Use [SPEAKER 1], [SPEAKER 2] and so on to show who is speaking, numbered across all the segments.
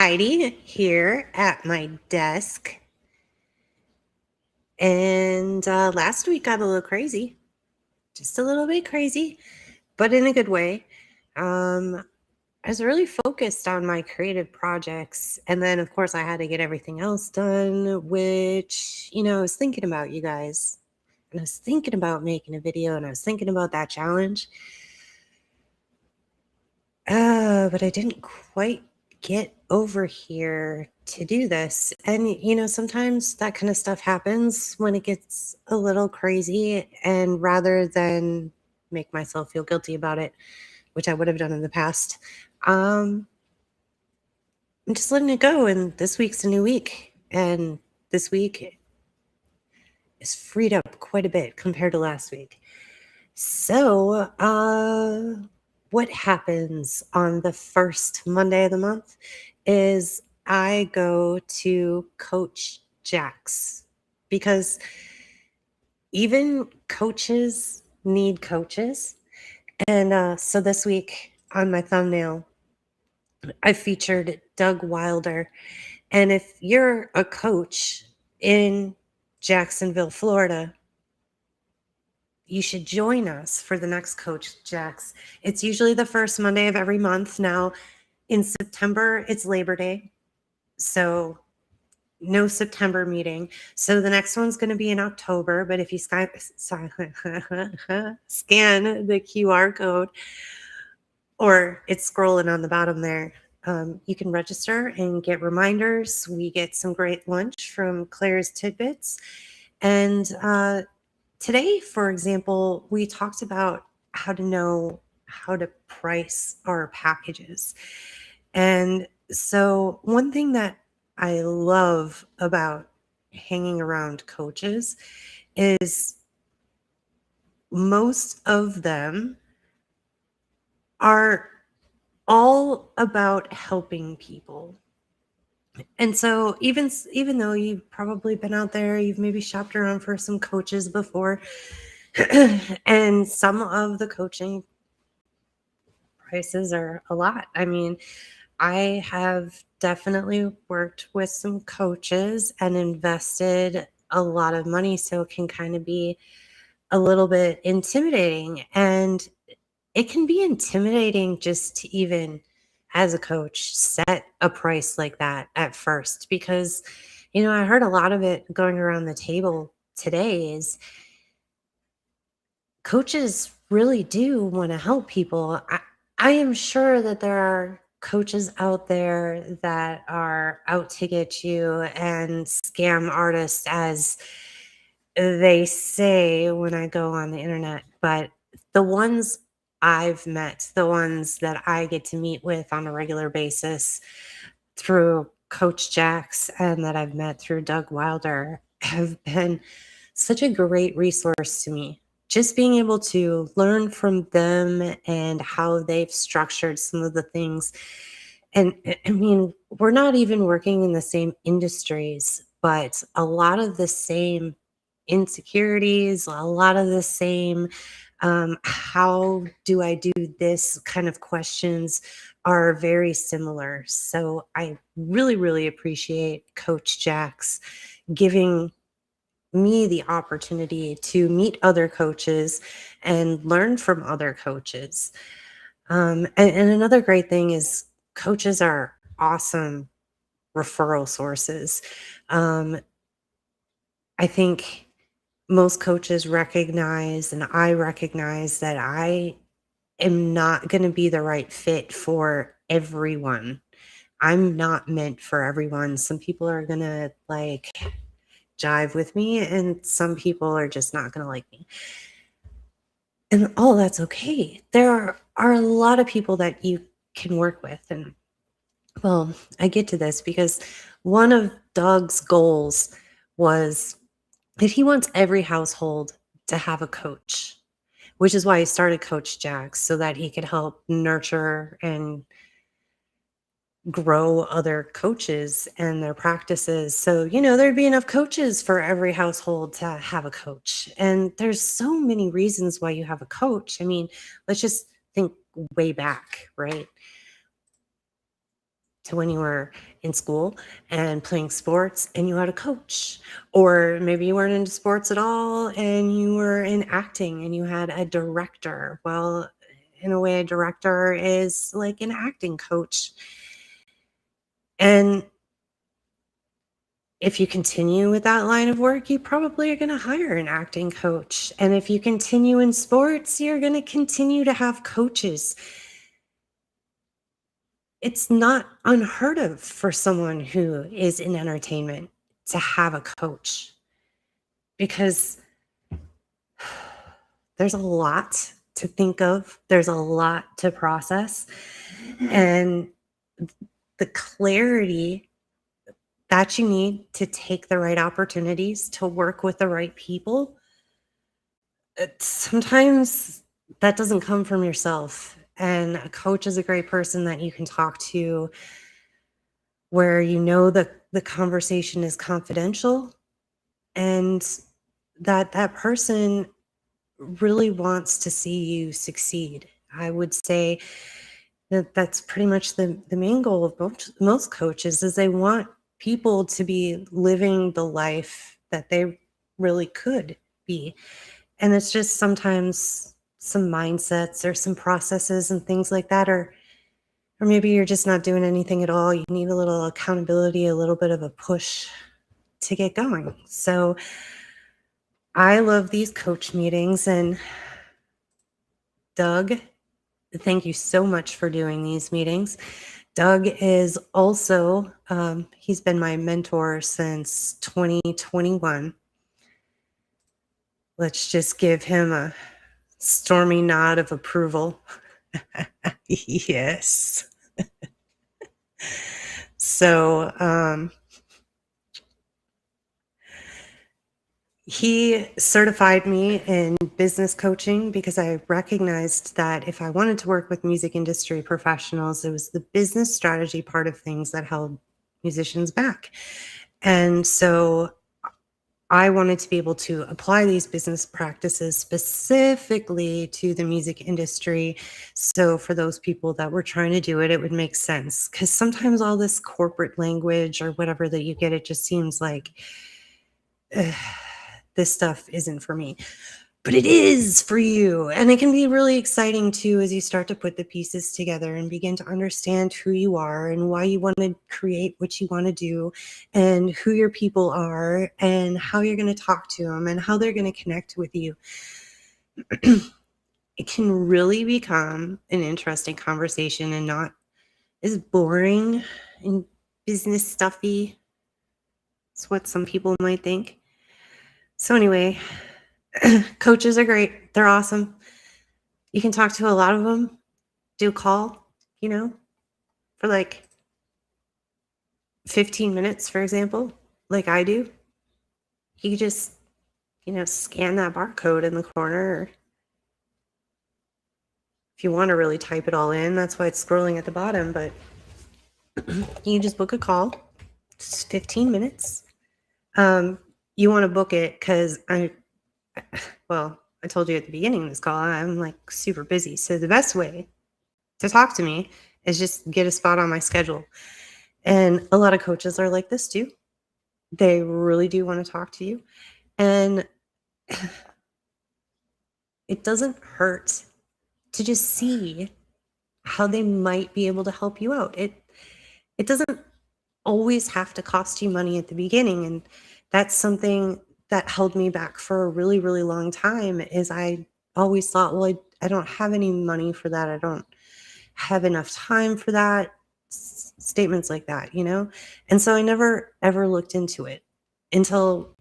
[SPEAKER 1] Heidi here at my desk. And last week got a little crazy, just a little bit crazy, but in a good way. I was really focused on my creative projects. And then, of course, I had to get everything else done, which, I was thinking about you guys. And I was thinking about making a video and I was thinking about that challenge. But I didn't quite get over here to do this. And, sometimes that kind of stuff happens when it gets a little crazy. And rather than make myself feel guilty about it, which I would have done in the past, um, I'm just letting it go. And this week's a new week. And this week is freed up quite a bit compared to last week. So, what happens on the first Monday of the month is I go to Coach Jack's because even coaches need coaches. And so this week on my thumbnail, I featured Doug Wilder. And if you're a coach in Jacksonville, Florida, you should join us for the next Coach Jack's. It's usually the first Monday of every month. Now, in September, it's Labor Day. So no September meeting. So the next one's going to be in October. But if you scan the QR code, or it's scrolling on the bottom there, you can register and get reminders. We get some great lunch from Claire's Tidbits. And today, for example, we talked about how to know how to price our packages. And so one thing that I love about hanging around coaches is most of them are all about helping people. And so even though you've probably been out there, you've maybe shopped around for some coaches before, and some of the coaching prices are a lot. I mean, I have definitely worked with some coaches and invested a lot of money, so it can kind of be a little bit intimidating. And it can be intimidating just to even, as a coach, set a price like that at first, because, I heard a lot of it going around the table today is coaches really do want to help people. I am sure that there are coaches out there that are out to get you and scam artists, as they say when I go on the internet. But the ones I've met, the ones that I get to meet with on a regular basis through Coach Jax and that I've met through Doug Wilder, have been such a great resource to me. Just being able to learn from them and how they've structured some of the things. And I mean, we're not even working in the same industries, but a lot of the same insecurities, a lot of the same how do I do this kind of questions are very similar. So I really, really appreciate Coach Jax giving me the opportunity to meet other coaches and learn from other coaches. And another great thing is coaches are awesome referral sources. Um, I think most coaches recognize, and I recognize, that I am not going to be the right fit for everyone. I'm not meant for everyone. Some people are going to jive with me, and some people are just not going to like me. And all that's okay. There are a lot of people that you can work with. And well, I get to this because one of Doug's goals was that he wants every household to have a coach, which is why he started Coach Jax, so that he could help nurture and grow other coaches and their practices. So, there'd be enough coaches for every household to have a coach. And there's so many reasons why you have a coach. I mean, let's just think way back, right? to when you were in school and playing sports and you had a coach. Or maybe you weren't into sports at all and you were in acting and you had a director. Well, in a way, a director is like an acting coach. And if you continue with that line of work, you probably are going to hire an acting coach. And if you continue in sports, you're going to continue to have coaches. It's not unheard of for someone who is in entertainment to have a coach, because there's a lot to think of, there's a lot to process, and the clarity that you need to take the right opportunities to work with the right people, sometimes that doesn't come from yourself. And a coach is a great person that you can talk to where you know the conversation is confidential and that that person really wants to see you succeed. I would say that that's pretty much the main goal of most coaches is they want people to be living the life that they really could be. And it's just sometimes some mindsets or some processes and things like that, or maybe you're just not doing anything at all. You need a little accountability, a little bit of a push to get going. So I love these coach meetings. And Doug, thank you so much for doing these meetings. Doug is also, he's been my mentor since 2021. Let's just give him a stormy nod of approval. Yes. So he certified me in business coaching because I recognized that if I wanted to work with music industry professionals, it was the business strategy part of things that held musicians back. And so I wanted to be able to apply these business practices specifically to the music industry. So for those people that were trying to do it, it would make sense. Because sometimes all this corporate language or whatever that you get, it just seems like this stuff isn't for me. But it is for you. And it can be really exciting too as you start to put the pieces together and begin to understand who you are and why you want to create what you want to do and who your people are and how you're going to talk to them and how they're going to connect with you. It can really become an interesting conversation and not as boring and business stuffy. It's what some people might think. So anyway, coaches are great. They're awesome. You can talk to a lot of them. Do a call, for like 15 minutes, for example, like I do. You just, scan that barcode in the corner. Or if you want to really type it all in, that's why it's scrolling at the bottom. But you just book a call. It's 15 minutes. You want to book it because I told you at the beginning of this call, I'm like super busy. So the best way to talk to me is just get a spot on my schedule. And a lot of coaches are like this too. They really do want to talk to you. And it doesn't hurt to just see how they might be able to help you out. It doesn't always have to cost you money at the beginning. And that's something that held me back for a really, really long time is I always thought, well, I don't have any money for that. I don't have enough time for that. Statements like that, And so I never, ever looked into it until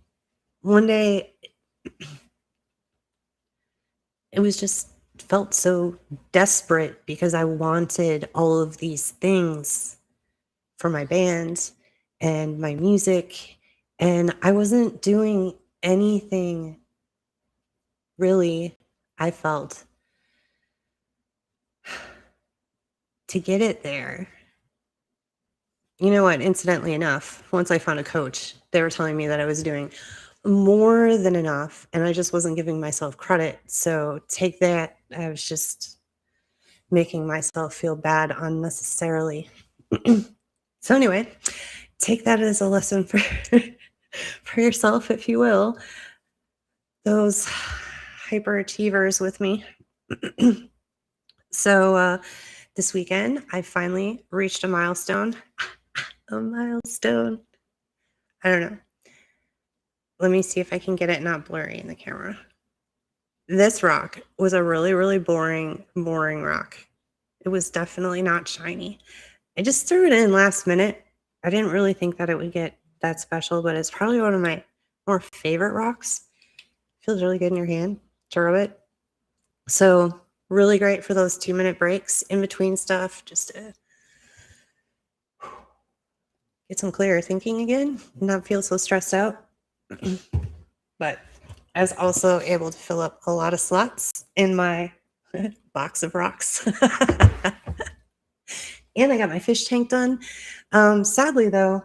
[SPEAKER 1] one day it was just felt so desperate because I wanted all of these things for my band and my music. And I wasn't doing anything really, I felt, to get it there. You know what? Incidentally enough, once I found a coach, they were telling me that I was doing more than enough and I just wasn't giving myself credit. So take that. I was just making myself feel bad unnecessarily. So anyway, take that as a lesson for for yourself, if you will. Those hyperachievers with me. So this weekend, I finally reached a milestone. A milestone. I don't know. Let me see if I can get it not blurry in the camera. This rock was a really, really boring rock. It was definitely not shiny. I just threw it in last minute. I didn't really think that it would get that special, but it's probably one of my more favorite rocks. Feels really good in your hand to rub it. So really great for those 2-minute breaks in between stuff, just to get some clearer thinking again, not feel so stressed out. But I was also able to fill up a lot of slots in my box of rocks. And I got my fish tank done. Sadly, though,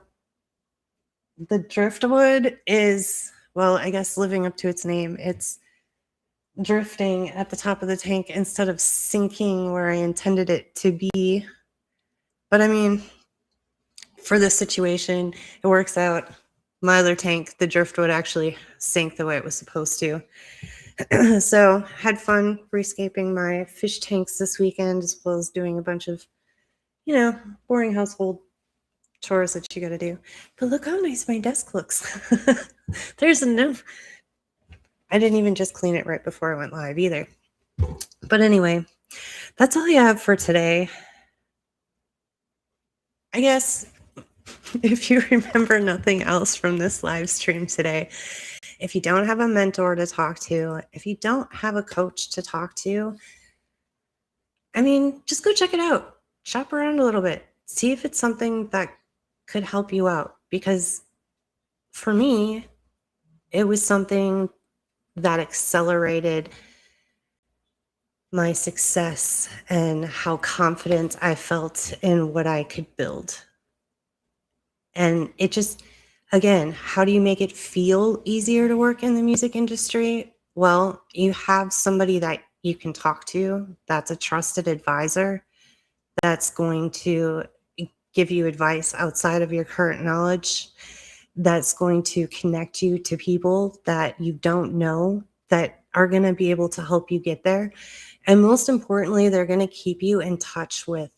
[SPEAKER 1] the driftwood is, well, I guess living up to its name. It's drifting at the top of the tank instead of sinking where I intended it to be. But I mean, for this situation, it works out. My other tank, the driftwood, actually sank the way it was supposed to. So had fun rescaping my fish tanks this weekend, as well as doing a bunch of, boring household chores that you got to do. But look how nice my desk looks. There's enough. I didn't even just clean it right before I went live either. But anyway, that's all I have for today. I guess if you remember nothing else from this live stream today, if you don't have a mentor to talk to, if you don't have a coach to talk to, I mean, just go check it out. Shop around a little bit. See if it's something that could help you out. Because for me, it was something that accelerated my success and how confident I felt in what I could build. And it just, again, how do you make it feel easier to work in the music industry? Well, you have somebody that you can talk to that's a trusted advisor that's going to give you advice outside of your current knowledge, that's going to connect you to people that you don't know that are going to be able to help you get there. And most importantly, they're going to keep you in touch with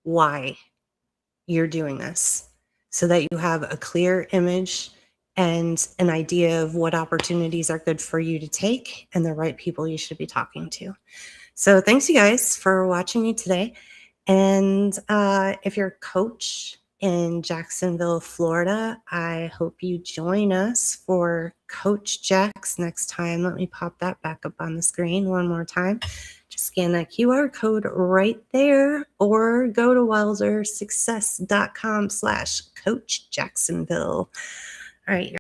[SPEAKER 1] why you're doing this so that you have a clear image and an idea of what opportunities are good for you to take and the right people you should be talking to. So thanks you guys for watching me today. And if you're a coach in Jacksonville, Florida, I hope you join us for Coach Jax next time. Let me pop that back up on the screen one more time. Just scan that QR code right there or go to wildersuccess.com/Coach Jacksonville. All right.